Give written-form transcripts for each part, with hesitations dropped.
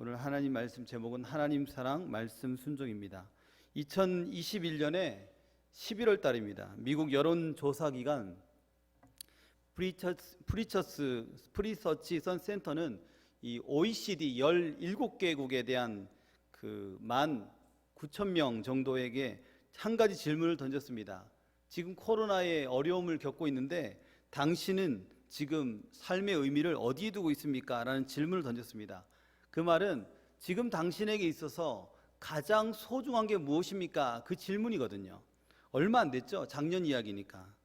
오늘 하나님 말씀 제목은 하나님 사랑 말씀 순종입니다. 2021년에 11월 달입니다. 미국 여론조사기관 프리서치 센터는 이 OECD 17개국에 대한 그 19,000명 정도에게 한 가지 질문을 던졌습니다. 지금 코로나의 어려움을 겪고 있는데 당신은 지금 삶의 의미를 어디에 두고 있습니까? 라는 질문을 던졌습니다. 그 말은 지금 당신에게 있어서 가장 소중한 게 무엇입니까? 그 질문이거든요. 얼마 안 됐죠? 작년 이야기니까.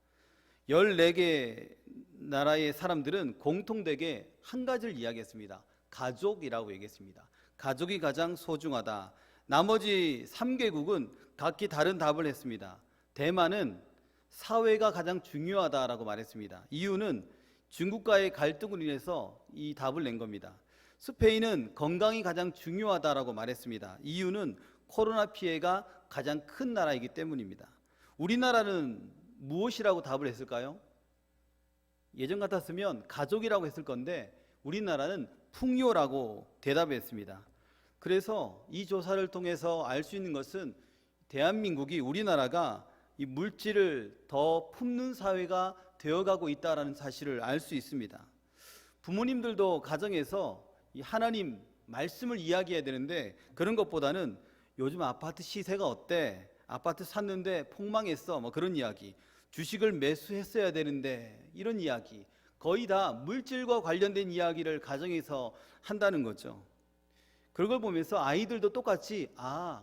14개 나라의 사람들은 공통되게 한 가지를 이야기했습니다. 가족이라고 얘기했습니다. 가족이 가장 소중하다. 나머지 3개국은 각기 다른 답을 했습니다. 대만은 사회가 가장 중요하다라고 말했습니다. 이유는 중국과의 갈등으로 인해서 이 답을 낸 겁니다. 스페인은 건강이 가장 중요하다라고 말했습니다. 이유는 코로나 피해가 가장 큰 나라이기 때문입니다. 우리나라는 무엇이라고 답을 했을까요? 예전 같았으면 가족이라고 했을 건데 우리나라는 풍요라고 대답했습니다. 그래서 이 조사를 통해서 알 수 있는 것은 대한민국이, 우리나라가 이 물질을 더 품는 사회가 되어가고 있다는 사실을 알 수 있습니다. 부모님들도 가정에서 이 하나님 말씀을 이야기해야 되는데 그런 것보다는 요즘 아파트 시세가 어때? 아파트 샀는데 폭망했어. 뭐 그런 이야기. 주식을 매수했어야 되는데 이런 이야기. 거의 다 물질과 관련된 이야기를 가정에서 한다는 거죠. 그걸 보면서 아이들도 똑같이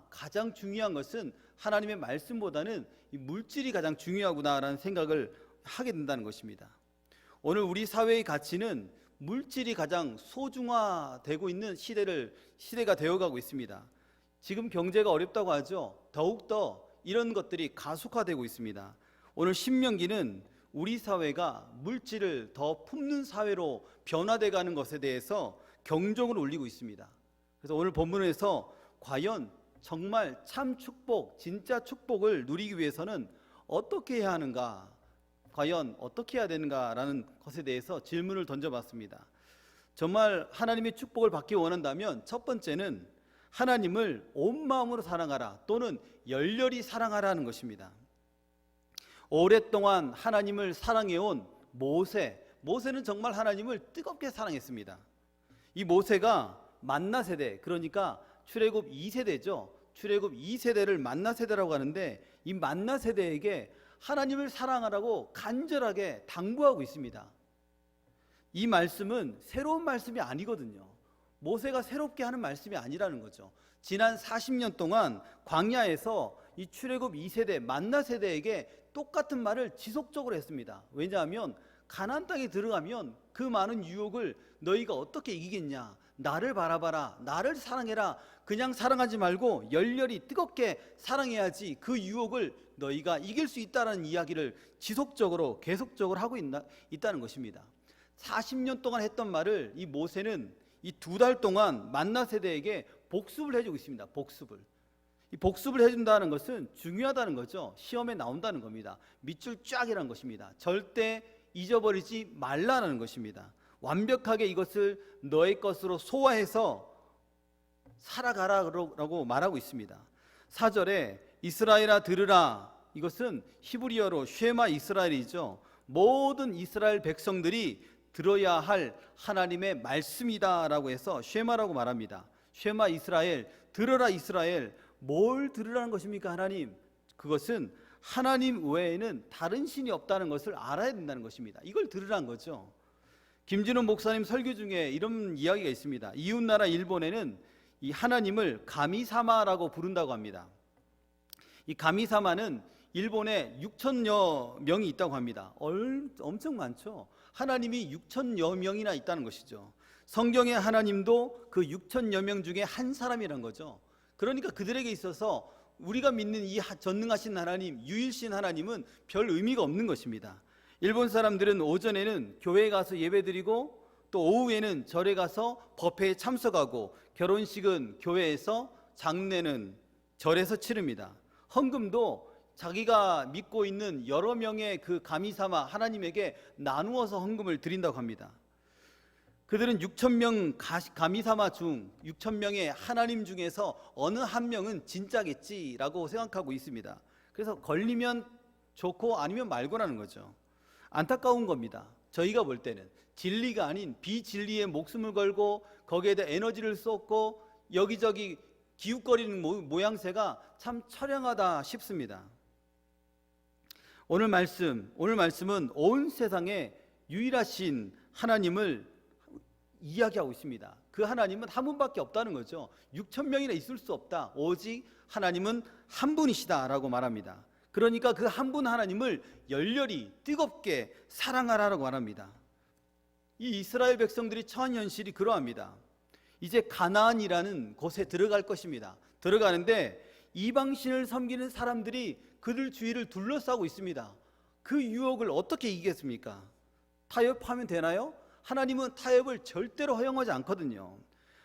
가장 중요한 것은 하나님의 말씀보다는 이 물질이 가장 중요하구나라는 생각을 하게 된다는 것입니다. 오늘 우리 사회의 가치는 물질이 가장 소중화되고 있는 시대가 되어가고 있습니다. 지금 경제가 어렵다고 하죠. 더욱더 이런 것들이 가속화되고 있습니다. 오늘 신명기는 우리 사회가 물질을 더 품는 사회로 변화돼가는 것에 대해서 경종을 울리고 있습니다. 그래서 오늘 본문에서 과연 정말 참 축복, 진짜 축복을 누리기 위해서는 어떻게 해야 하는가, 과연 어떻게 해야 되는가라는 것에 대해서 질문을 던져봤습니다. 정말 하나님의 축복을 받기 원한다면 첫 번째는 하나님을 온 마음으로 사랑하라, 또는 열렬히 사랑하라는 것입니다. 오랫동안 하나님을 사랑해온 모세는 정말 하나님을 뜨겁게 사랑했습니다. 이 모세가 만나 세대, 그러니까 출애굽 2세대죠. 출애굽 2세대를 만나 세대라고 하는데 이 만나 세대에게 하나님을 사랑하라고 간절하게 당부하고 있습니다. 이 말씀은 새로운 말씀이 아니거든요. 모세가 새롭게 하는 말씀이 아니라는 거죠. 지난 40년 동안 광야에서 이 출애굽 2세대 만나 세대에게 똑같은 말을 지속적으로 했습니다. 왜냐하면 가나안 땅에 들어가면 그 많은 유혹을 너희가 어떻게 이기겠냐, 나를 바라봐라, 나를 사랑해라, 그냥 사랑하지 말고 열렬히 뜨겁게 사랑해야지 그 유혹을 너희가 이길 수 있다는 이야기를 지속적으로 계속적으로 하고 있다는 것입니다. 40년 동안 했던 말을 이 모세는 이 2달 동안 만나 세대에게 복습을 해주고 있습니다. 이 복습을 해준다는 것은 중요하다는 거죠. 시험에 나온다는 겁니다. 밑줄 쫙이라는 것입니다. 절대 잊어버리지 말라는 것입니다. 완벽하게 이것을 너의 것으로 소화해서 살아가라고 말하고 있습니다. 4절에 이스라엘아 들으라, 이것은 히브리어로 쉐마 이스라엘이죠. 모든 이스라엘 백성들이 들어야 할 하나님의 말씀이다라고 해서 쉐마라고 말합니다. 쉐마 이스라엘, 들어라 이스라엘. 뭘 들으라는 것입니까? 하나님. 그것은 하나님 외에는 다른 신이 없다는 것을 알아야 된다는 것입니다. 이걸 들으라는 거죠. 김진원 목사님 설교 중에 이런 이야기가 있습니다. 이웃나라 일본에는 이 하나님을 가미사마라고 부른다고 합니다. 이 가미사마는 일본에 6천여 명이 있다고 합니다. 엄청 많죠. 하나님이 6천여 명이나 있다는 것이죠. 성경의 하나님도 그 6천여 명 중에 한 사람이란 거죠. 그러니까 그들에게 있어서 우리가 믿는 이 전능하신 하나님, 유일신 하나님은 별 의미가 없는 것입니다. 일본 사람들은 오전에는 교회에 가서 예배드리고 또 오후에는 절에 가서 법회에 참석하고 결혼식은 교회에서, 장례는 절에서 치릅니다. 헌금도 자기가 믿고 있는 여러 명의 그 가미사마 하나님에게 나누어서 헌금을 드린다고 합니다. 그들은 6천 명 가미사마 중 6천 명의 하나님 중에서 어느 한 명은 진짜겠지라고 생각하고 있습니다. 그래서 걸리면 좋고 아니면 말고라는 거죠. 안타까운 겁니다. 저희가 볼 때는 진리가 아닌 비진리에 목숨을 걸고 거기에다 에너지를 쏟고 여기저기 기웃거리는 모양새가 참 처량하다 싶습니다. 오늘 말씀은 온 세상에 유일하신 하나님을 이야기하고 있습니다. 그 하나님은 한 분밖에 없다는 거죠. 6천 명이나 있을 수 없다. 오직 하나님은 한 분이시다라고 말합니다. 그러니까 그 한 분 하나님을 열렬히 뜨겁게 사랑하라고 말합니다. 이 이스라엘 백성들이 처한 현실이 그러합니다. 이제 가나안이라는 곳에 들어갈 것입니다. 들어가는데 이방신을 섬기는 사람들이 그들 주위를 둘러싸고 있습니다. 그 유혹을 어떻게 이기겠습니까? 타협하면 되나요? 하나님은 타협을 절대로 허용하지 않거든요.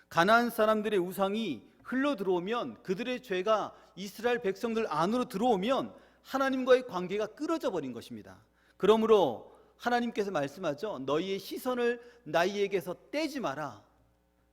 가나안 사람들의 우상이 흘러 들어오면, 그들의 죄가 이스라엘 백성들 안으로 들어오면 하나님과의 관계가 끊어져 버린 것입니다. 그러므로 하나님께서 말씀하죠. 너희의 시선을 나에게서 떼지 마라.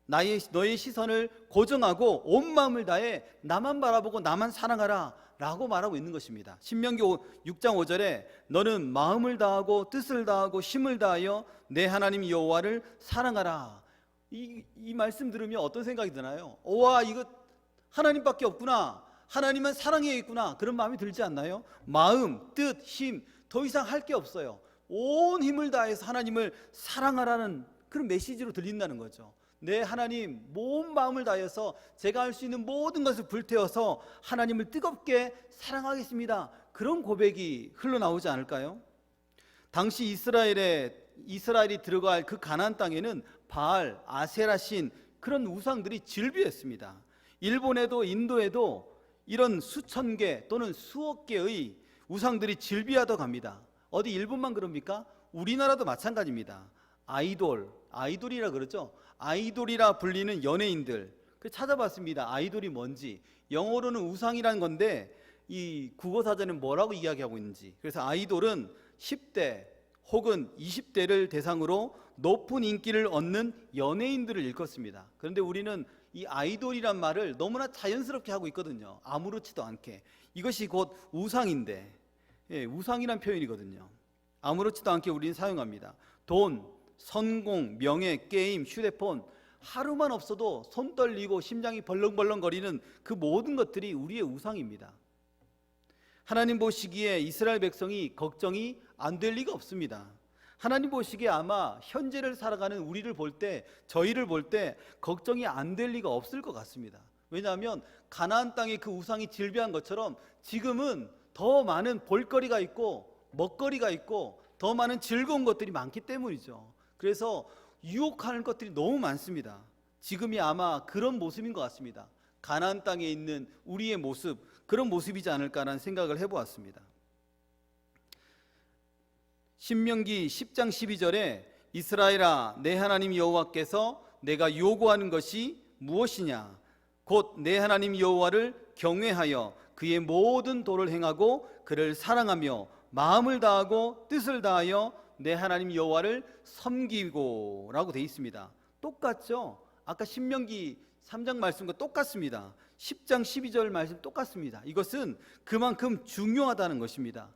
너의 시선을 고정하고 온 마음을 다해 나만 바라보고 나만 사랑하라 라고 말하고 있는 것입니다. 신명기 6장 5절에 너는 마음을 다하고 뜻을 다하고 힘을 다하여 내 하나님 여호와를 사랑하라. 이 말씀 들으면 어떤 생각이 드나요? 와, 이거 하나님밖에 없구나, 하나님은 사랑해야겠구나, 그런 마음이 들지 않나요? 마음, 뜻, 힘, 더 이상 할 게 없어요. 온 힘을 다해서 하나님을 사랑하라는 그런 메시지로 들린다는 거죠. 내 하나님, 온 마음을 다해서 제가 할 수 있는 모든 것을 불태워서 하나님을 뜨겁게 사랑하겠습니다. 그런 고백이 흘러나오지 않을까요? 당시 이스라엘이 들어갈 그 가나안 땅에는 바알, 아세라 신, 그런 우상들이 즐비했습니다. 일본에도 인도에도 이런 수천 개 또는 수억 개의 우상들이 즐비하다 갑니다. 어디 일본만 그럽니까? 우리나라도 마찬가지입니다. 아이돌이라 그러죠. 아이돌이라 불리는 연예인들, 찾아봤습니다. 아이돌이 뭔지. 영어로는 우상이라는 건데 이 국어사전은 뭐라고 이야기하고 있는지. 그래서 아이돌은 10대 혹은 20대를 대상으로 높은 인기를 얻는 연예인들을 일컫습니다. 그런데 우리는 이 아이돌이란 말을 너무나 자연스럽게 하고 있거든요. 아무렇지도 않게. 이것이 곧 우상인데, 우상이란 표현이거든요. 아무렇지도 않게 우리는 사용합니다. 돈, 성공, 명예, 게임, 휴대폰, 하루만 없어도 손 떨리고 심장이 벌렁벌렁거리는 그 모든 것들이 우리의 우상입니다. 하나님 보시기에 이스라엘 백성이 걱정이 안 될 리가 없습니다. 하나님 보시기에 아마 현재를 살아가는 우리를 볼 때, 저희를 볼 때 걱정이 안 될 리가 없을 것 같습니다. 왜냐하면 가나안 땅에 그 우상이 즐비한 것처럼 지금은 더 많은 볼거리가 있고 먹거리가 있고 더 많은 즐거운 것들이 많기 때문이죠. 그래서 유혹하는 것들이 너무 많습니다. 지금이 아마 그런 모습인 것 같습니다. 가나안 땅에 있는 우리의 모습, 그런 모습이지 않을까라는 생각을 해보았습니다. 신명기 10장 12절에 이스라엘아, 내 하나님 여호와께서 내가 요구하는 것이 무엇이냐? 곧 내 하나님 여호와를 경외하여 그의 모든 도를 행하고 그를 사랑하며 마음을 다하고 뜻을 다하여 내 하나님 여호와를 섬기고 라고 되어 있습니다. 똑같죠? 아까 신명기 3장 말씀과 똑같습니다. 10장 12절 말씀 똑같습니다. 이것은 그만큼 중요하다는 것입니다.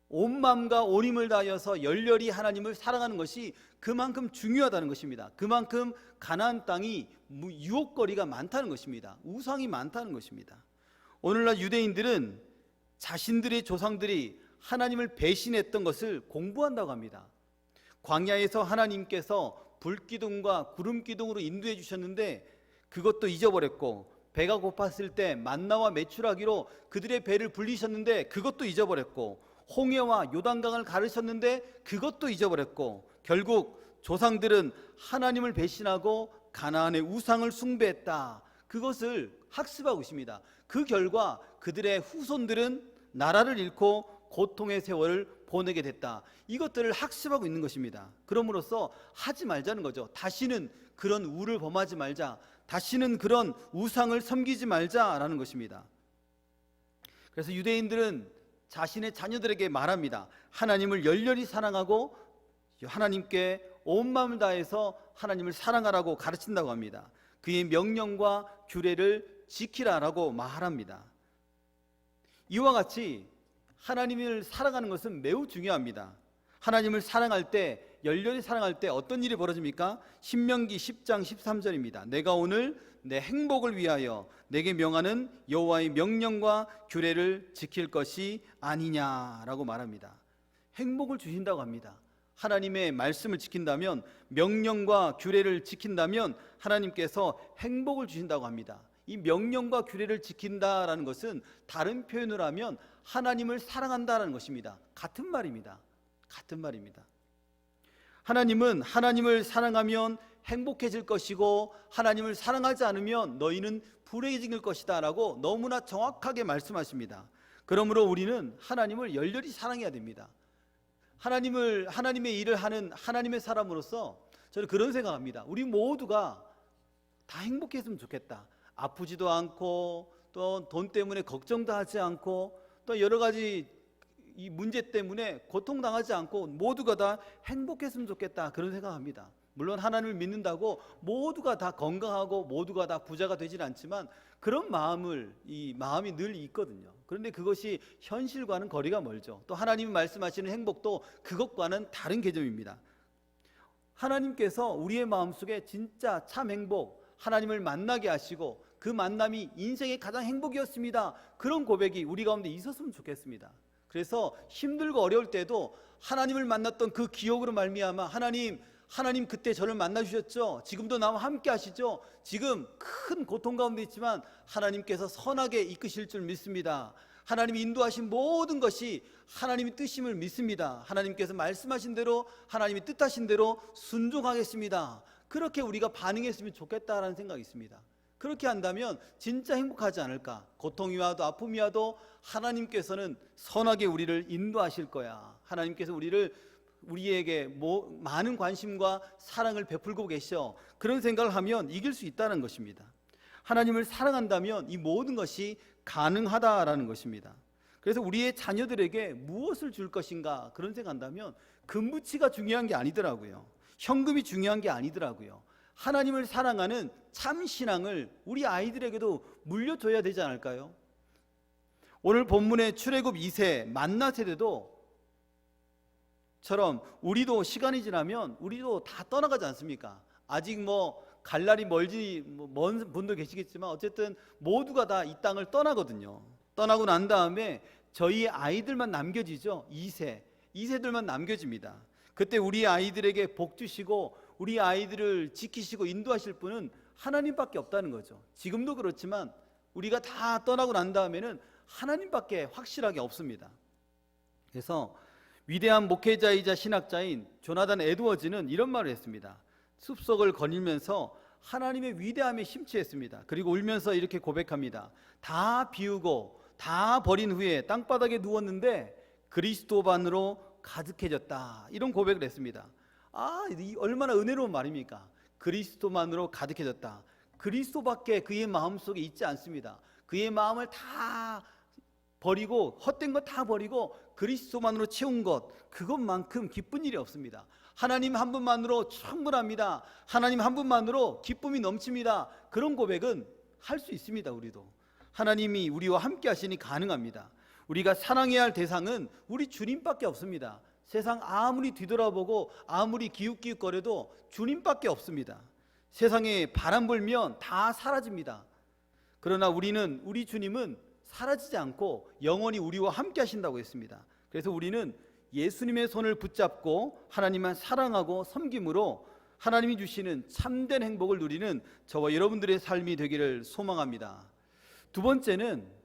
온 마음과 온 힘을 다하여서 열렬히 하나님을 사랑하는 것이 그만큼 중요하다는 것입니다. 그만큼 가나안 땅이 유혹거리가 많다는 것입니다. 우상이 많다는 것입니다. 오늘날 유대인들은 자신들의 조상들이 하나님을 배신했던 것을 공부한다고 합니다. 광야에서 하나님께서 불기둥과 구름기둥으로 인도해 주셨는데 그것도 잊어버렸고, 배가 고팠을 때 만나와 메추라기로 그들의 배를 불리셨는데 그것도 잊어버렸고, 홍해와 요단강을 가르셨는데 그것도 잊어버렸고, 결국 조상들은 하나님을 배신하고 가나안의 우상을 숭배했다. 그것을 학습하고 있습니다. 그 결과 그들의 후손들은 나라를 잃고 고통의 세월을 보내게 됐다. 이것들을 학습하고 있는 것입니다. 그럼으로써 하지 말자는 거죠. 다시는 그런 우를 범하지 말자, 다시는 그런 우상을 섬기지 말자라는 것입니다. 그래서 유대인들은 자신의 자녀들에게 말합니다. 하나님을 열렬히 사랑하고 하나님께 온 마음을 다해서 하나님을 사랑하라고 가르친다고 합니다. 그의 명령과 규례를 지키라라고 말합니다. 이와 같이 하나님을 사랑하는 것은 매우 중요합니다. 하나님을 사랑할 때, 열렬히 사랑할 때 어떤 일이 벌어집니까? 신명기 10장 13절입니다. 내가 오늘 내 행복을 위하여 내게 명하는 여호와의 명령과 규례를 지킬 것이 아니냐라고 말합니다. 행복을 주신다고 합니다. 하나님의 말씀을 지킨다면, 명령과 규례를 지킨다면 하나님께서 행복을 주신다고 합니다. 이 명령과 규례를 지킨다라는 것은 다른 표현을 하면 하나님을 사랑한다라는 것입니다. 같은 말입니다. 하나님은 하나님을 사랑하면 행복해질 것이고 하나님을 사랑하지 않으면 너희는 불행해질 것이다 라고 너무나 정확하게 말씀하십니다. 그러므로 우리는 하나님을 열렬히 사랑해야 됩니다. 하나님의 일을 하는 하나님의 사람으로서 저는 그런 생각합니다. 우리 모두가 다 행복했으면 좋겠다. 아프지도 않고 또 돈 때문에 걱정도 하지 않고 또 여러 가지 이 문제 때문에 고통당하지 않고 모두가 다 행복했으면 좋겠다, 그런 생각합니다. 물론 하나님을 믿는다고 모두가 다 건강하고 모두가 다 부자가 되지는 않지만 그런 마음이 늘 있거든요. 그런데 그것이 현실과는 거리가 멀죠. 또 하나님이 말씀하시는 행복도 그것과는 다른 개념입니다. 하나님께서 우리의 마음속에 진짜 참 행복, 하나님을 만나게 하시고 그 만남이 인생의 가장 행복이었습니다, 그런 고백이 우리 가운데 있었으면 좋겠습니다. 그래서 힘들고 어려울 때도 하나님을 만났던 그 기억으로 말미암아 하나님 그때 저를 만나주셨죠. 지금도 나와 함께 하시죠. 지금 큰 고통 가운데 있지만 하나님께서 선하게 이끄실 줄 믿습니다. 하나님이 인도하신 모든 것이 하나님의 뜻임을 믿습니다. 하나님께서 말씀하신 대로, 하나님이 뜻하신 대로 순종하겠습니다. 그렇게 우리가 반응했으면 좋겠다라는 생각이 있습니다. 그렇게 한다면 진짜 행복하지 않을까. 고통이 와도 아픔이 와도 하나님께서는 선하게 우리를 인도하실 거야. 하나님께서 우리에게 많은 관심과 사랑을 베풀고 계셔. 그런 생각을 하면 이길 수 있다는 것입니다. 하나님을 사랑한다면 이 모든 것이 가능하다라는 것입니다. 그래서 우리의 자녀들에게 무엇을 줄 것인가, 그런 생각한다면 금부치가 중요한 게 아니더라고요. 현금이 중요한 게 아니더라고요. 하나님을 사랑하는 참 신앙을 우리 아이들에게도 물려줘야 되지 않을까요? 오늘 본문의 출애굽 2세 만나 세대도 처럼 우리도 시간이 지나면 우리도 다 떠나가지 않습니까? 아직 갈 날이 먼 분도 계시겠지만 어쨌든 모두가 다 이 땅을 떠나거든요. 떠나고 난 다음에 저희 아이들만 남겨지죠. 2세들만 남겨집니다. 그때 우리 아이들에게 복 주시고 우리 아이들을 지키시고 인도하실 분은 하나님밖에 없다는 거죠. 지금도 그렇지만 우리가 다 떠나고 난 다음에는 하나님밖에 확실하게 없습니다. 그래서 위대한 목회자이자 신학자인 조나단 에드워즈는 이런 말을 했습니다. 숲속을 거닐면서 하나님의 위대함에 심취했습니다. 그리고 울면서 이렇게 고백합니다. 다 비우고 다 버린 후에 땅바닥에 누웠는데 그리스도만으로 가득해졌다, 이런 고백을 했습니다. 이 얼마나 은혜로운 말입니까? 그리스도만으로 가득해졌다. 그리스도밖에 그의 마음속에 있지 않습니다. 그의 마음을 다 버리고, 헛된 것 다 버리고 그리스도만으로 채운 것, 그것만큼 기쁜 일이 없습니다. 하나님 한 분만으로 충분합니다. 하나님 한 분만으로 기쁨이 넘칩니다. 그런 고백은 할 수 있습니다. 우리도 하나님이 우리와 함께 하시니 가능합니다. 우리가 사랑해야 할 대상은 우리 주님밖에 없습니다. 세상 아무리 뒤돌아보고 아무리 기웃기웃거려도 주님밖에 없습니다. 세상에 바람 불면 다 사라집니다. 그러나 우리 주님은 사라지지 않고 영원히 우리와 함께 하신다고 했습니다. 그래서 우리는 예수님의 손을 붙잡고 하나님만 사랑하고 섬김으로 하나님이 주시는 참된 행복을 누리는 저와 여러분들의 삶이 되기를 소망합니다. 두 번째는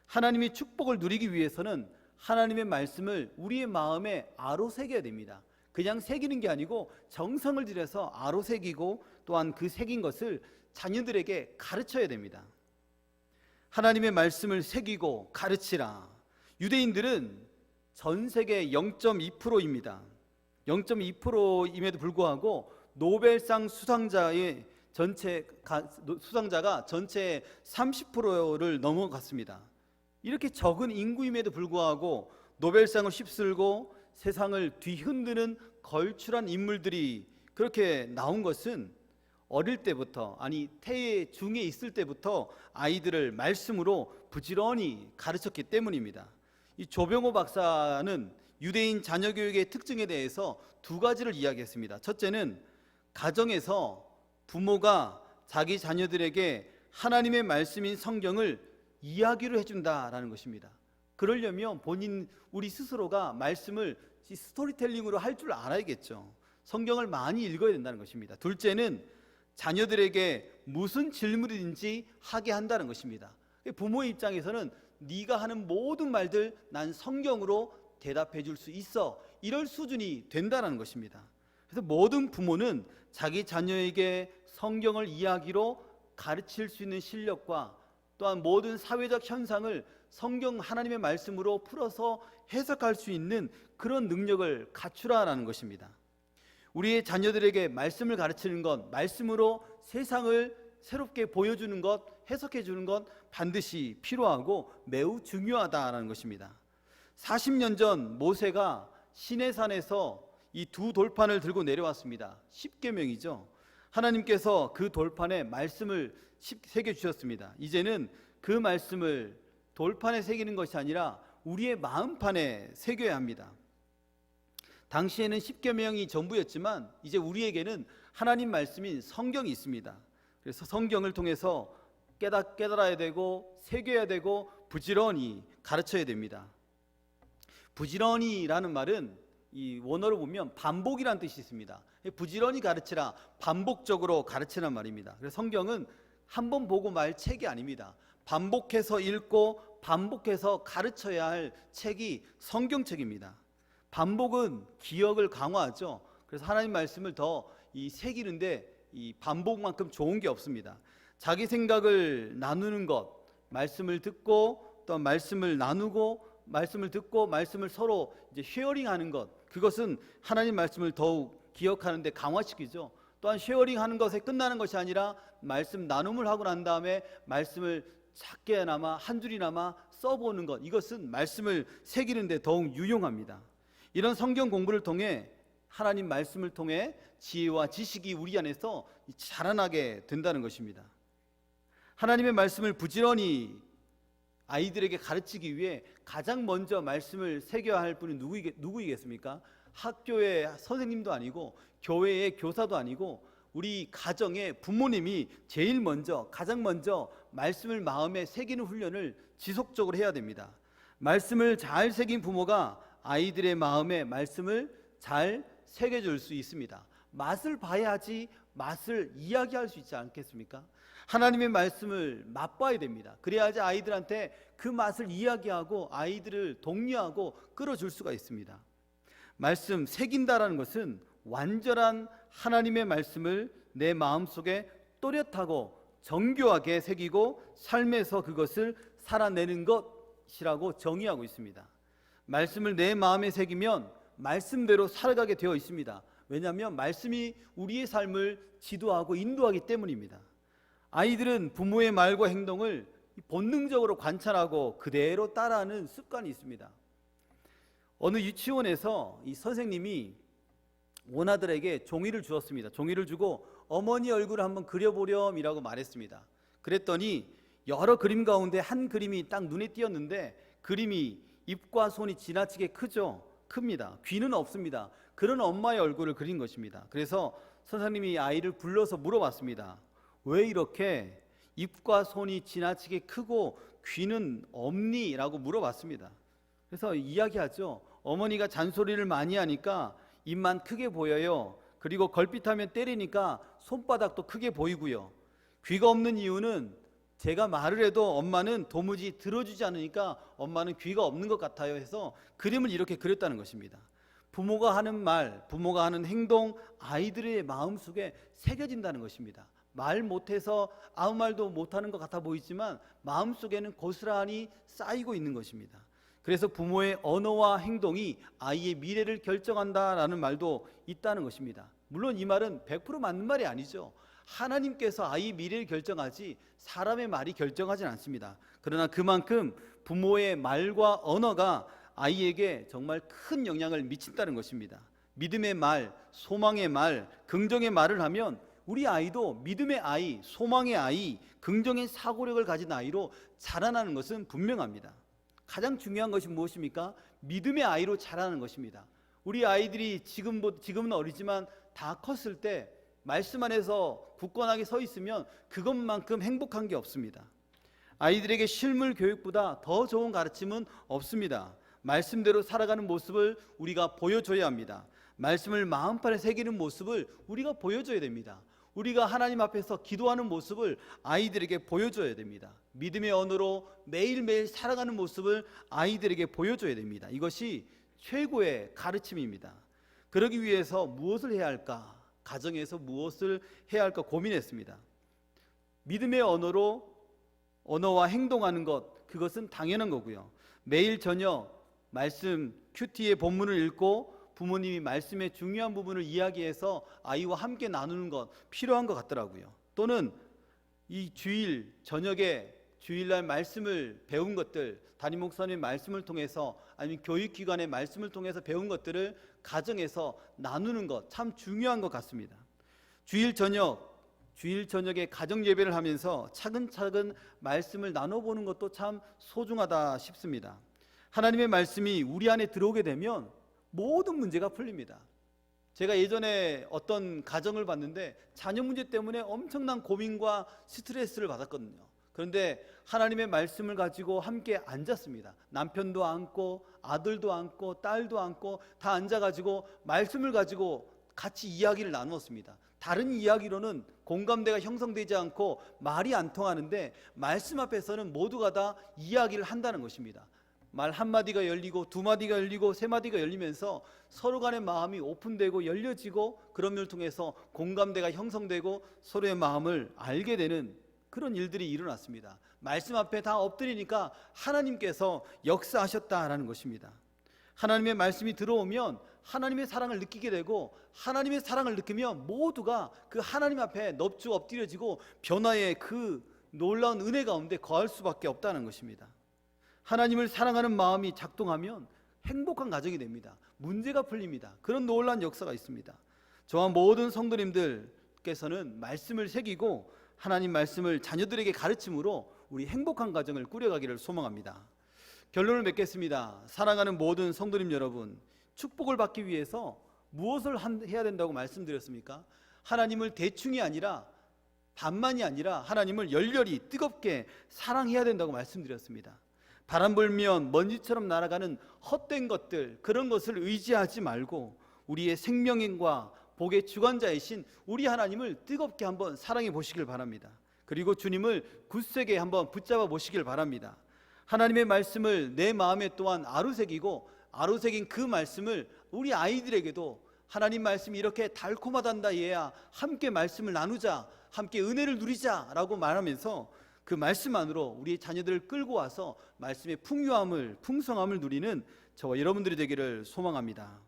하나님의 축복을 누리기 위해서는 하나님의 말씀을 우리의 마음에 아로새겨야 됩니다. 그냥 새기는 게 아니고 정성을 들여서 아로새기고 또한 그 새긴 것을 자녀들에게 가르쳐야 됩니다. 하나님의 말씀을 새기고 가르치라. 유대인들은 전 세계 0.2%입니다. 0.2%임에도 불구하고 노벨상 수상자가 전체 30%를 넘어갔습니다. 이렇게 적은 인구임에도 불구하고 노벨상을 휩쓸고 세상을 뒤흔드는 걸출한 인물들이 그렇게 나온 것은 어릴 때부터, 아니 태의 중에 있을 때부터 아이들을 말씀으로 부지런히 가르쳤기 때문입니다. 이 조병호 박사는 유대인 자녀 교육의 특징에 대해서 두 가지를 이야기했습니다. 첫째는 가정에서 부모가 자기 자녀들에게 하나님의 말씀인 성경을 이야기로 해준다라는 것입니다. 그러려면 우리 스스로가 말씀을 스토리텔링으로 할 줄 알아야겠죠. 성경을 많이 읽어야 된다는 것입니다. 둘째는 자녀들에게 무슨 질문이든지 하게 한다는 것입니다. 부모의 입장에서는 네가 하는 모든 말들 난 성경으로 대답해 줄 수 있어, 이럴 수준이 된다는 것입니다. 그래서 모든 부모는 자기 자녀에게 성경을 이야기로 가르칠 수 있는 실력과 또한 모든 사회적 현상을 성경 하나님의 말씀으로 풀어서 해석할 수 있는 그런 능력을 갖추라라는 것입니다. 우리의 자녀들에게 말씀을 가르치는 것, 말씀으로 세상을 새롭게 보여주는 것, 해석해 주는 것 반드시 필요하고 매우 중요하다라는 것입니다. 40년 전 모세가 시내산에서 이 두 돌판을 들고 내려왔습니다. 십계명이죠. 하나님께서 그 돌판에 말씀을 새겨 주셨습니다. 이제는 그 말씀을 돌판에 새기는 것이 아니라 우리의 마음판에 새겨야 합니다. 당시에는 십계명이 전부였지만 이제 우리에게는 하나님 말씀인 성경이 있습니다. 그래서 성경을 통해서 깨달아야 되고 새겨야 되고 부지런히 가르쳐야 됩니다. 부지런히라는 말은 이 원어로 보면 반복이라는 뜻이 있습니다. 부지런히 가르치라, 반복적으로 가르치란 말입니다. 그래서 성경은 한 번 보고 말 책이 아닙니다. 반복해서 읽고 반복해서 가르쳐야 할 책이 성경책입니다. 반복은 기억을 강화하죠. 그래서 하나님 말씀을 더 새기는데 이 반복만큼 좋은 게 없습니다. 자기 생각을 나누는 것, 말씀을 듣고 또 말씀을 나누고 말씀을 듣고 말씀을 서로 쉐어링하는 것, 그것은 하나님 말씀을 더욱 기억하는 데 강화시키죠. 또한 쉐어링하는 것에 끝나는 것이 아니라 말씀 나눔을 하고 난 다음에 말씀을 작게나마 한 줄이나마 써보는 것, 이것은 말씀을 새기는 데 더욱 유용합니다. 이런 성경 공부를 통해 하나님 말씀을 통해 지혜와 지식이 우리 안에서 자라나게 된다는 것입니다. 하나님의 말씀을 부지런히 아이들에게 가르치기 위해 가장 먼저 말씀을 새겨야 할 분이 누구이겠습니까? 학교의 선생님도 아니고 교회의 교사도 아니고 우리 가정의 부모님이 제일 먼저, 가장 먼저 말씀을 마음에 새기는 훈련을 지속적으로 해야 됩니다. 말씀을 잘 새긴 부모가 아이들의 마음에 말씀을 잘 새겨줄 수 있습니다. 맛을 봐야지 맛을 이야기할 수 있지 않겠습니까? 하나님의 말씀을 맛봐야 됩니다. 그래야지 아이들한테 그 맛을 이야기하고 아이들을 독려하고 끌어줄 수가 있습니다. 말씀 새긴다라는 것은 완전한 하나님의 말씀을 내 마음속에 또렷하고 정교하게 새기고 삶에서 그것을 살아내는 것이라고 정의하고 있습니다. 말씀을 내 마음에 새기면 말씀대로 살아가게 되어 있습니다. 왜냐하면 말씀이 우리의 삶을 지도하고 인도하기 때문입니다. 아이들은 부모의 말과 행동을 본능적으로 관찰하고 그대로 따라하는 습관이 있습니다. 어느 유치원에서 이 선생님이 원아들에게 종이를 주었습니다. 종이를 주고 어머니 얼굴을 한번 그려보렴이라고 말했습니다. 그랬더니 여러 그림 가운데 한 그림이 딱 눈에 띄었는데 그림이 입과 손이 지나치게 큽니다. 귀는 없습니다. 그런 엄마의 얼굴을 그린 것입니다. 그래서 선생님이 아이를 불러서 물어봤습니다. 왜 이렇게 입과 손이 지나치게 크고 귀는 없니? 라고 물어봤습니다. 그래서 이야기하죠. 어머니가 잔소리를 많이 하니까 입만 크게 보여요. 그리고 걸핏하면 때리니까 손바닥도 크게 보이고요. 귀가 없는 이유는 제가 말을 해도 엄마는 도무지 들어주지 않으니까 엄마는 귀가 없는 것 같아요 해서 그림을 이렇게 그렸다는 것입니다. 부모가 하는 말, 부모가 하는 행동, 아이들의 마음속에 새겨진다는 것입니다. 말 못해서 아무 말도 못하는 것 같아 보이지만 마음속에는 고스란히 쌓이고 있는 것입니다. 그래서 부모의 언어와 행동이 아이의 미래를 결정한다라는 말도 있다는 것입니다. 물론 이 말은 100% 맞는 말이 아니죠. 하나님께서 아이의 미래를 결정하지 사람의 말이 결정하진 않습니다. 그러나 그만큼 부모의 말과 언어가 아이에게 정말 큰 영향을 미친다는 것입니다. 믿음의 말, 소망의 말, 긍정의 말을 하면 우리 아이도 믿음의 아이, 소망의 아이, 긍정의 사고력을 가진 아이로 자라나는 것은 분명합니다. 가장 중요한 것이 무엇입니까? 믿음의 아이로 자라는 것입니다. 우리 아이들이 지금은 어리지만 다 컸을 때 말씀 안에서 굳건하게 서 있으면 그것만큼 행복한 게 없습니다. 아이들에게 실물 교육보다 더 좋은 가르침은 없습니다. 말씀대로 살아가는 모습을 우리가 보여줘야 합니다. 말씀을 마음판에 새기는 모습을 우리가 보여줘야 됩니다. 우리가 하나님 앞에서 기도하는 모습을 아이들에게 보여줘야 됩니다. 믿음의 언어로 매일매일 살아가는 모습을 아이들에게 보여줘야 됩니다. 이것이 최고의 가르침입니다. 그러기 위해서 무엇을 해야 할까? 가정에서 무엇을 해야 할까 고민했습니다. 믿음의 언어와 행동하는 것, 그것은 당연한 거고요. 매일 저녁 말씀 큐티의 본문을 읽고 부모님이 말씀의 중요한 부분을 이야기해서 아이와 함께 나누는 것 필요한 것 같더라고요. 또는 이 주일 저녁에 주일날 말씀을 배운 것들, 담임 목사님의 말씀을 통해서 아니면 교육기관의 말씀을 통해서 배운 것들을 가정에서 나누는 것 참 중요한 것 같습니다. 주일 저녁에 가정 예배를 하면서 차근차근 말씀을 나눠보는 것도 참 소중하다 싶습니다. 하나님의 말씀이 우리 안에 들어오게 되면 모든 문제가 풀립니다. 제가 예전에 어떤 가정을 봤는데 자녀 문제 때문에 엄청난 고민과 스트레스를 받았거든요. 그런데 하나님의 말씀을 가지고 함께 앉았습니다. 남편도 앉고 아들도 앉고 딸도 앉고 다 앉아가지고 말씀을 가지고 같이 이야기를 나누었습니다. 다른 이야기로는 공감대가 형성되지 않고 말이 안 통하는데 말씀 앞에서는 모두가 다 이야기를 한다는 것입니다. 말 한마디가 열리고 두마디가 열리고 세마디가 열리면서 서로 간의 마음이 오픈되고 열려지고 그런 걸 통해서 공감대가 형성되고 서로의 마음을 알게 되는 그런 일들이 일어났습니다. 말씀 앞에 다 엎드리니까 하나님께서 역사하셨다라는 것입니다. 하나님의 말씀이 들어오면 하나님의 사랑을 느끼게 되고 하나님의 사랑을 느끼면 모두가 그 하나님 앞에 넙죽 엎드려지고 변화의 그 놀라운 은혜 가운데 거할 수밖에 없다는 것입니다. 하나님을 사랑하는 마음이 작동하면 행복한 가정이 됩니다. 문제가 풀립니다. 그런 놀라운 역사가 있습니다. 저와 모든 성도님들께서는 말씀을 새기고 하나님 말씀을 자녀들에게 가르침으로 우리 행복한 가정을 꾸려가기를 소망합니다. 결론을 맺겠습니다. 사랑하는 모든 성도님 여러분, 축복을 받기 위해서 무엇을 해야 된다고 말씀드렸습니까? 하나님을 대충이 아니라 반만이 아니라 하나님을 열렬히 뜨겁게 사랑해야 된다고 말씀드렸습니다. 바람 불면 먼지처럼 날아가는 헛된 것들, 그런 것을 의지하지 말고 우리의 생명과 복의 주관자이신 우리 하나님을 뜨겁게 한번 사랑해 보시길 바랍니다. 그리고 주님을 굳세게 한번 붙잡아 보시길 바랍니다. 하나님의 말씀을 내 마음에 또한 아루새기고 아루새긴 그 말씀을 우리 아이들에게도 하나님 말씀이 이렇게 달콤하단다 얘야, 함께 말씀을 나누자, 함께 은혜를 누리자라고 말하면서 그 말씀 안으로 우리 자녀들을 끌고 와서 말씀의 풍성함을 누리는 저와 여러분들이 되기를 소망합니다.